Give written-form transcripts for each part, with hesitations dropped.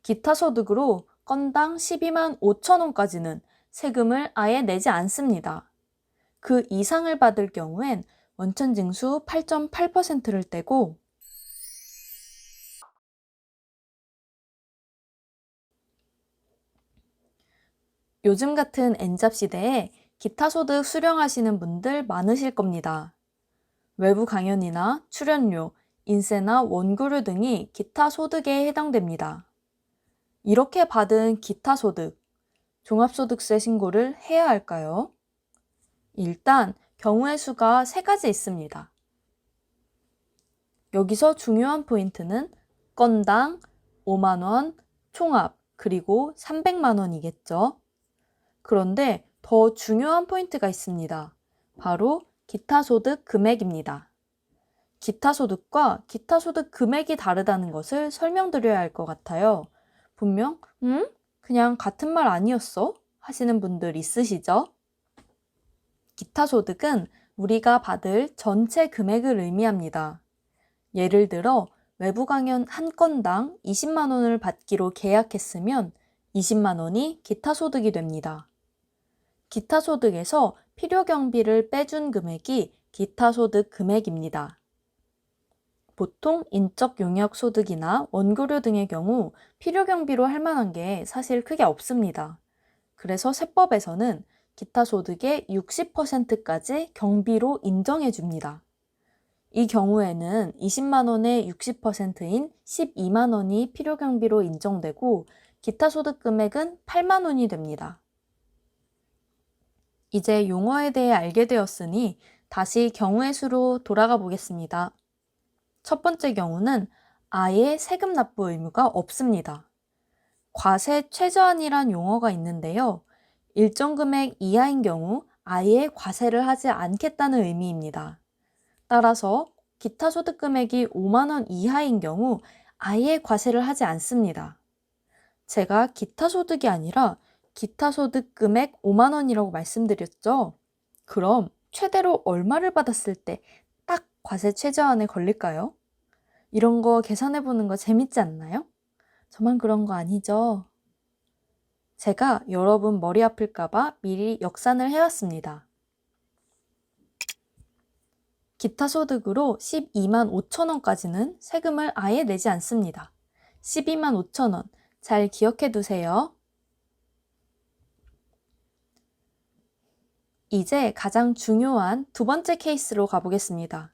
기타 소득으로 건당 12만 5천 원까지는 세금을 아예 내지 않습니다. 그 이상을 받을 경우엔 원천징수 8.8%를 떼고 요즘 같은 N잡 시대에 기타 소득 수령하시는 분들 많으실 겁니다. 외부 강연이나 출연료, 인세나 원고료 등이 기타 소득에 해당됩니다. 이렇게 받은 기타 소득, 종합소득세 신고를 해야 할까요? 일단 경우의 수가 3가지 있습니다. 여기서 중요한 포인트는 건당 5만 원, 총합, 그리고 300만 원이겠죠. 그런데 더 중요한 포인트가 있습니다. 바로 기타 소득 금액입니다. 기타 소득과 기타 소득 금액이 다르다는 것을 설명드려야 할 것 같아요. 분명 그냥 같은 말 아니었어? 하시는 분들 있으시죠? 기타 소득은 우리가 받을 전체 금액을 의미합니다. 예를 들어 외부 강연 한 건당 20만 원을 받기로 계약했으면 20만 원이 기타 소득이 됩니다. 기타 소득에서 필요 경비를 빼준 금액이 기타 소득 금액입니다. 보통 인적 용역 소득이나 원고료 등의 경우 필요 경비로 할 만한 게 사실 크게 없습니다. 그래서 세법에서는 기타 소득의 60%까지 경비로 인정해 줍니다. 이 경우에는 20만 원의 60%인 12만 원이 필요 경비로 인정되고 기타 소득 금액은 8만 원이 됩니다. 이제 용어에 대해 알게 되었으니 다시 경우의 수로 돌아가 보겠습니다. 첫 번째 경우는 아예 세금 납부 의무가 없습니다. 과세 최저한이란 용어가 있는데요. 일정 금액 이하인 경우 아예 과세를 하지 않겠다는 의미입니다. 따라서 기타 소득 금액이 5만 원 이하인 경우 아예 과세를 하지 않습니다. 제가 기타 소득이 아니라 기타 소득 금액 5만 원이라고 말씀드렸죠? 그럼 최대로 얼마를 받았을 때 딱 과세 최저한에 걸릴까요? 이런 거 계산해보는 거 재밌지 않나요? 저만 그런 거 아니죠? 제가 여러분 머리 아플까봐 미리 역산을 해왔습니다. 기타 소득으로 12만 5천 원까지는 세금을 아예 내지 않습니다. 12만 5천 원, 잘 기억해 두세요. 이제 가장 중요한 두 번째 케이스로 가보겠습니다.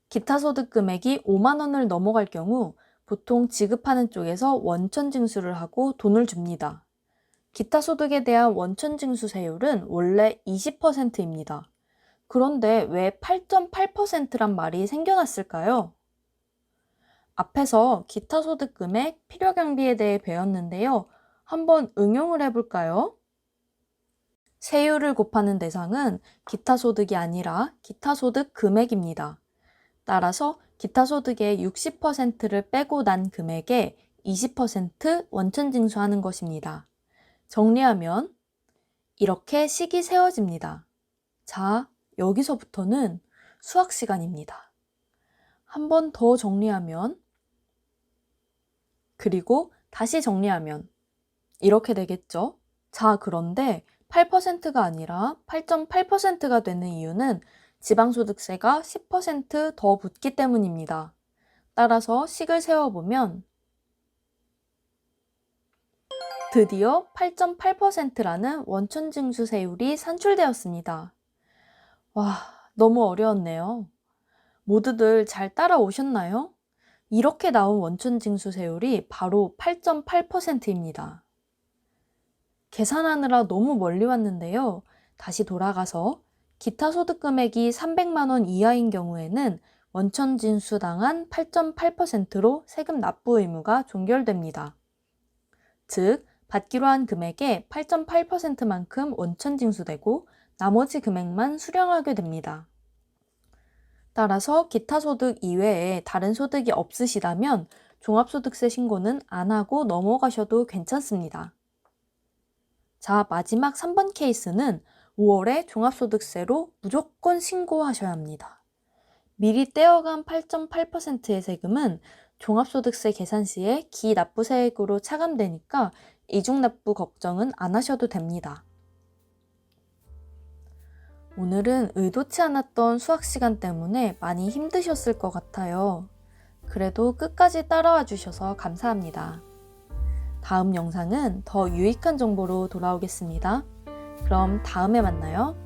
기타 소득 금액이 5만 원을 넘어갈 경우 보통 지급하는 쪽에서 원천 징수를 하고 돈을 줍니다. 기타 소득에 대한 원천 징수세율은 원래 20%입니다. 그런데 왜 8.8%란 말이 생겨났을까요? 앞에서 기타 소득 금액, 필요 경비에 대해 배웠는데요. 한번 응용을 해볼까요? 세율을 곱하는 대상은 기타 소득이 아니라 기타 소득 금액입니다. 따라서 기타 소득의 60%를 빼고 난 금액에 20% 원천 징수하는 것입니다. 정리하면 이렇게 식이 세워집니다. 자, 여기서부터는 수학 시간입니다. 한 번 더 정리하면 그리고 다시 정리하면 이렇게 되겠죠? 자, 그런데 8%가 아니라 8.8%가 되는 이유는 지방소득세가 10% 더 붙기 때문입니다. 따라서 식을 세워보면 드디어 8.8%라는 원천징수세율이 산출되었습니다. 와, 너무 어려웠네요. 모두들 잘 따라오셨나요? 이렇게 나온 원천징수세율이 바로 8.8%입니다. 계산하느라 너무 멀리 왔는데요. 다시 돌아가서 기타 소득 금액이 300만 원 이하인 경우에는 원천징수당한 8.8%로 세금 납부 의무가 종결됩니다. 즉, 받기로 한 금액의 8.8%만큼 원천징수되고 나머지 금액만 수령하게 됩니다. 따라서 기타 소득 이외에 다른 소득이 없으시다면 종합소득세 신고는 안 하고 넘어가셔도 괜찮습니다. 자, 마지막 3번 케이스는 5월에 종합소득세로 무조건 신고하셔야 합니다. 미리 떼어간 8.8%의 세금은 종합소득세 계산 시에 기납부세액으로 차감되니까 이중납부 걱정은 안 하셔도 됩니다. 오늘은 의도치 않았던 수학 시간 때문에 많이 힘드셨을 것 같아요. 그래도 끝까지 따라와 주셔서 감사합니다. 다음 영상은 더 유익한 정보로 돌아오겠습니다. 그럼 다음에 만나요.